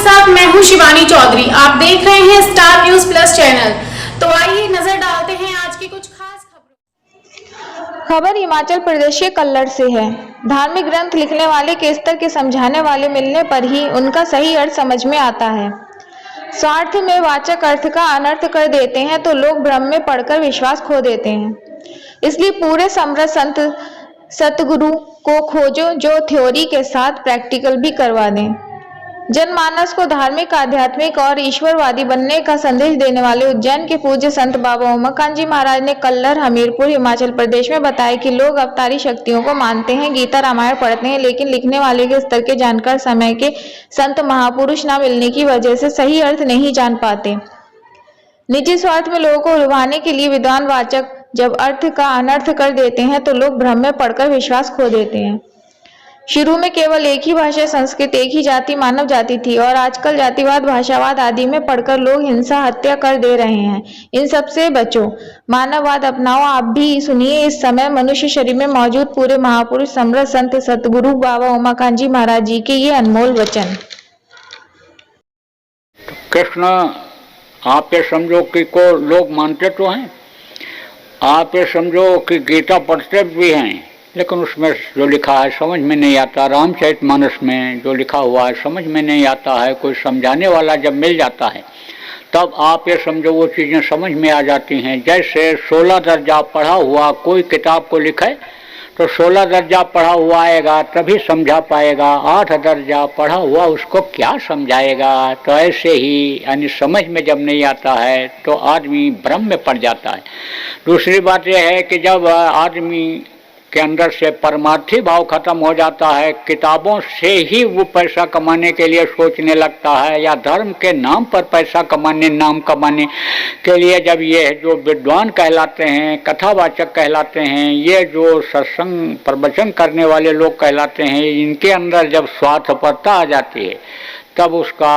साथ मैं हूं शिवानी चौधरी। आप देख रहे हैं स्टार न्यूज प्लस चैनल। तो आइए नजर डालते हैं आज की कुछ खास खबरों। खबर हिमाचल प्रदेश के कल्लर से है। धार्मिक ग्रंथ लिखने वाले के स्तर के समझाने वाले मिलने पर ही उनका सही अर्थ समझ में आता है। स्वार्थ में वाचक अर्थ का अनर्थ कर देते हैं तो लोग भ्रम में पड़कर विश्वास खो देते हैं। इसलिए पूरे समर्थ संत सतगुरु को खोजो जो थ्योरी के साथ प्रैक्टिकल भी करवा दें। जनमानस को धार्मिक, आध्यात्मिक और ईश्वरवादी बनने का संदेश देने वाले उज्जैन के पूज्य संत बाबा उमाकांत जी महाराज ने कल्लर, हमीरपुर, हिमाचल प्रदेश में बताया कि लोग अवतारी शक्तियों को मानते हैं, गीता रामायण पढ़ते हैं, लेकिन लिखने वाले के स्तर के जानकार समय के संत महापुरुष न मिलने की वजह से सही अर्थ नहीं जान पाते। निजी स्वार्थ में लोगों को लुभाने के लिए विद्वान वाचक जब अर्थ का अनर्थ कर देते हैं तो लोग भ्रम में पड़कर विश्वास खो देते हैं। शुरू में केवल एक ही भाषा संस्कृत, एक ही जाति मानव जाति थी और आजकल जातिवाद, भाषावाद आदि में पढ़कर लोग हिंसा, हत्या कर दे रहे हैं। इन सब से बचो, मानववाद अपनाओ। आप भी सुनिए इस समय मनुष्य शरीर में मौजूद पूरे महापुरुष समर्थ संत सतगुरु बाबा उमाकांत जी महाराज जी के ये अनमोल वचन। कृष्ण आप ये समझो कि को लोग मानते तो हैं, आप ये समझो कि गीता पढ़ते भी हैं, लेकिन उसमें जो लिखा है समझ में नहीं आता। रामचरितमानस में जो लिखा हुआ है समझ में नहीं आता है। कोई समझाने वाला जब मिल जाता है तब आप ये समझो वो चीज़ें समझ में आ जाती हैं। जैसे 16 दर्जा पढ़ा हुआ कोई किताब को लिखे तो 16 दर्जा पढ़ा हुआ आएगा तभी समझा पाएगा। 8 दर्जा पढ़ा हुआ उसको क्या समझाएगा। तो ऐसे ही यानी समझ में जब नहीं आता है तो आदमी भ्रम में पड़ जाता है। दूसरी बात यह है कि जब आदमी के अंदर से परमार्थी भाव खत्म हो जाता है, किताबों से ही वो पैसा कमाने के लिए सोचने लगता है या धर्म के नाम पर पैसा कमाने, नाम कमाने के लिए जब ये जो विद्वान कहलाते हैं, कथावाचक कहलाते हैं, ये जो सत्संग प्रवचन करने वाले लोग कहलाते हैं, इनके अंदर जब स्वार्थपरता आ जाती है तब उसका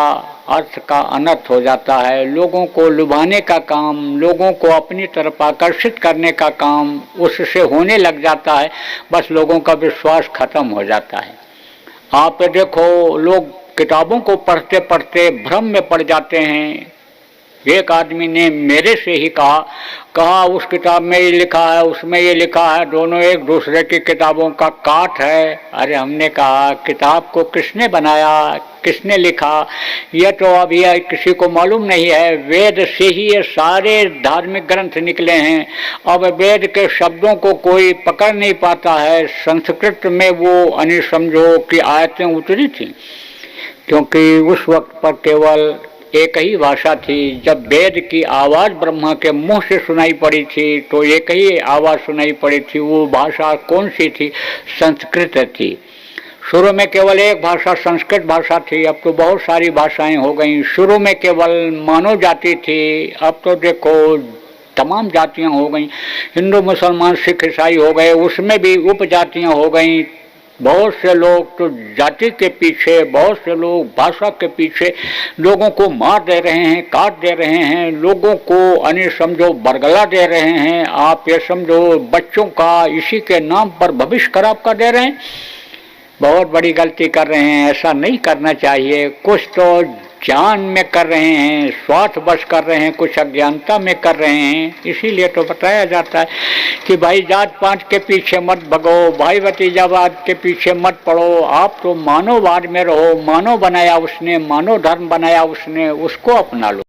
अर्थ का अनर्थ हो जाता है। लोगों को लुभाने का काम, लोगों को अपनी तरफ आकर्षित करने का काम उससे होने लग जाता है। बस लोगों का विश्वास खत्म हो जाता है। आप देखो लोग किताबों को पढ़ते पढ़ते भ्रम में पड़ जाते हैं। एक आदमी ने मेरे से ही कहा उस किताब में ये लिखा है, उसमें ये लिखा है, दोनों एक दूसरे की किताबों का काट है। अरे हमने कहा किताब को किसने बनाया, किसने लिखा, ये तो अभी किसी को मालूम नहीं है। वेद से ही ये सारे धार्मिक ग्रंथ निकले हैं। अब वेद के शब्दों को कोई पकड़ नहीं पाता है। संस्कृत में वो समझो कि आयतें उतरी थी, क्योंकि उस वक्त पर केवल एक ही भाषा थी। जब वेद की आवाज़ ब्रह्मा के मुंह से सुनाई पड़ी थी तो एक ही आवाज़ सुनाई पड़ी थी। वो भाषा कौन सी थी? संस्कृत थी। शुरू में केवल एक भाषा संस्कृत भाषा थी, अब तो बहुत सारी भाषाएं हो गई। शुरू में केवल मानव जाति थी, अब तो देखो तमाम जातियां हो गई। हिंदू, मुसलमान, सिख, ईसाई हो गए, उसमें भी उपजातियां हो गई। बहुत से लोग तो जाति के पीछे, बहुत से लोग भाषा के पीछे लोगों को मार दे रहे हैं, काट दे रहे हैं, लोगों को समझो बरगला दे रहे हैं। आप ये समझो बच्चों का इसी के नाम पर भविष्य खराब कर दे रहे हैं। बहुत बड़ी गलती कर रहे हैं, ऐसा नहीं करना चाहिए। कुछ तो जान में कर रहे हैं, स्वार्थवश कर रहे हैं, कुछ अज्ञानता में कर रहे हैं। इसीलिए तो बताया जाता है कि भाई जात पात के पीछे मत भगो, भाई भतीजावाद के पीछे मत पड़ो। आप तो मानववाद में रहो। मानव बनाया उसने, मानव धर्म बनाया उसने, उसको अपना लो।